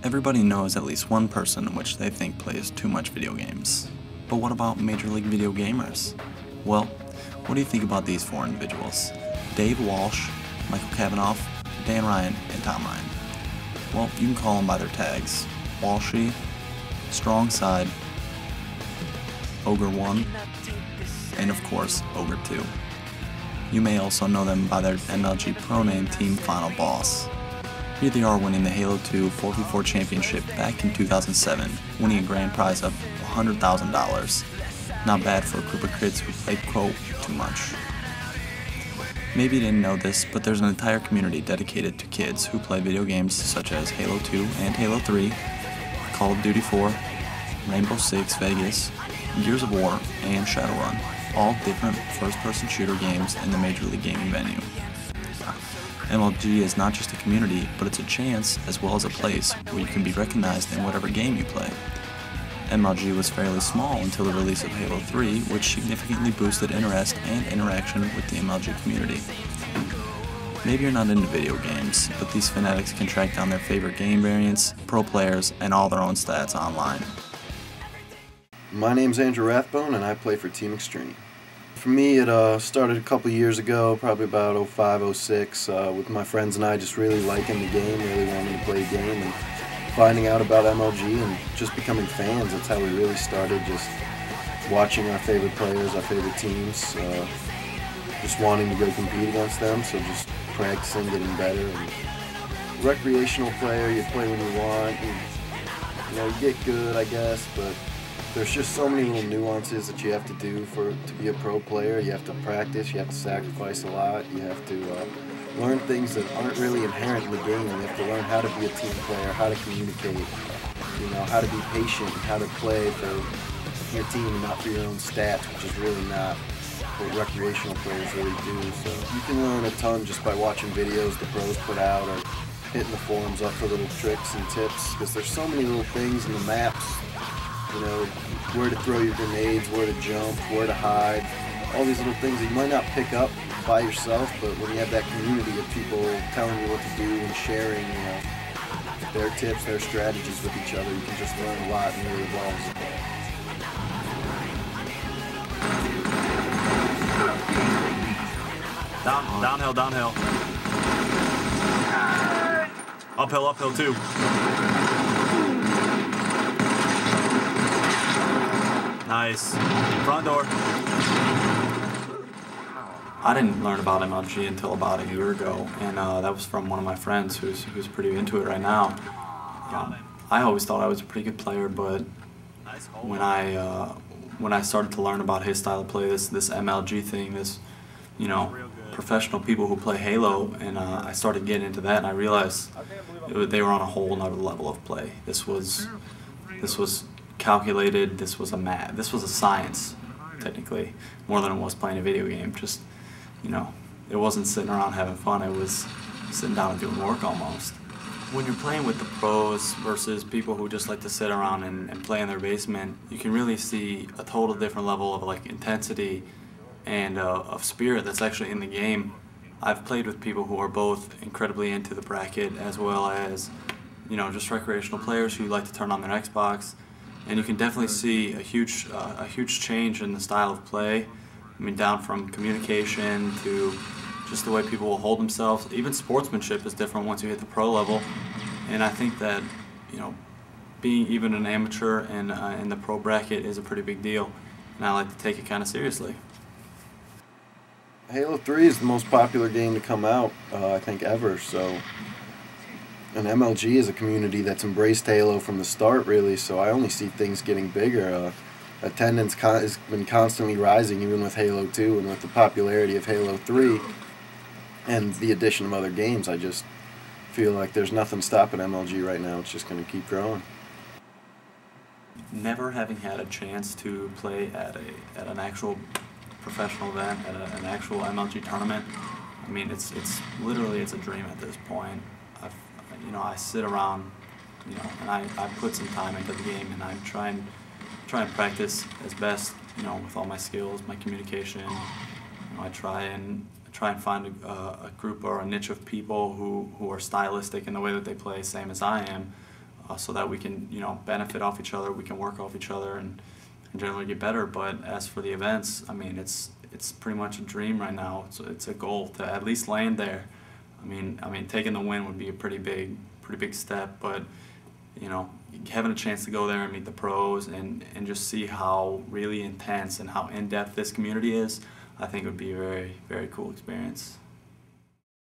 Everybody knows at least one person which they think plays too much video games. But what about Major League Video Gamers? Well, what do you think about these four individuals? Dave Walsh, Michael Kavanaugh, Dan Ryan, and Tom Ryan. Well, you can call them by their tags. Walshy, Strong Side, Ogre 1, and of course, Ogre 2. You may also know them by their MLG Pro name Team Final Boss. Here they are winning the Halo 2 4v4 championship back in 2007, winning a grand prize of $100,000. Not bad for a group of kids who play pro too much. Maybe you didn't know this, but there's an entire community dedicated to kids who play video games such as Halo 2 and Halo 3, Call of Duty 4, Rainbow Six Vegas, Gears of War, and Shadowrun, all different first-person shooter games in the Major League Gaming venue. MLG is not just a community, but it's a chance as well as a place where you can be recognized in whatever game you play. MLG was fairly small until the release of Halo 3, which significantly boosted interest and interaction with the MLG community. Maybe you're not into video games, but these fanatics can track down their favorite game variants, pro players, and all their own stats online. My name's Andrew Rathbone and I play for Team Extreme. For me, it started a couple years ago, probably about 05, 06, with my friends and I just really liking the game, really wanting to play the game, and finding out about MLG and just becoming fans. That's how we really started, just watching our favorite players, our favorite teams, just wanting to go compete against them, so just practicing, getting better. And recreational player, you play when you want, and, you get good, I guess, but there's just so many little nuances that you have to do to be a pro player. You have to practice, you have to sacrifice a lot, you have to learn things that aren't really inherent in the game. You have to learn how to be a team player, how to communicate, how to be patient, how to play for your team and not for your own stats, which is really not what recreational players really do. So you can learn a ton just by watching videos the pros put out or hitting the forums up for little tricks and tips, because there's so many little things in the maps. Where to throw your grenades, where to jump, where to hide, all these little things that you might not pick up by yourself, but when you have that community of people telling you what to do and sharing, their tips, their strategies with each other, you can just learn a lot and really evolve. Downhill. Uphill too. Nice. Front door. I didn't learn about MLG until about a year ago, and that was from one of my friends who's pretty into it right now. I always thought I was a pretty good player, but when I started to learn about his style of play, this MLG thing, this professional people who play Halo, and I started getting into that, and I realized they were on a whole nother level of play. This was calculated. This was a science, technically, more than it was playing a video game. Just, it wasn't sitting around having fun. It was sitting down and doing work almost. When you're playing with the pros versus people who just like to sit around and play in their basement, you can really see a total different level of intensity and of spirit that's actually in the game. I've played with people who are both incredibly into the bracket as well as, just recreational players who like to turn on their Xbox. And you can definitely see a huge change in the style of play. I mean, down from communication to just the way people will hold themselves. Even sportsmanship is different once you hit the pro level. And I think that, being even an amateur and in the pro bracket is a pretty big deal. And I like to take it kind of seriously. Halo 3 is the most popular game to come out, I think, ever. So. And MLG is a community that's embraced Halo from the start, really, so I only see things getting bigger. Attendance has been constantly rising, even with Halo 2, and with the popularity of Halo 3 and the addition of other games. I just feel like there's nothing stopping MLG right now. It's just going to keep growing. Never having had a chance to play at an actual professional event, at an actual MLG tournament, I mean, it's literally a dream at this point. I sit around, and I put some time into the game, and I try and practice as best, with all my skills, my communication. I try and find a group or a niche of people who are stylistic in the way that they play, same as I am, so that we can, you know, benefit off each other, we can work off each other, and generally get better. But as for the events, I mean, it's pretty much a dream right now. It's a goal to at least land there. I mean, taking the win would be a pretty big step, but you know, having a chance to go there and meet the pros and just see how really intense and how in-depth this community is, I think would be a very, very cool experience.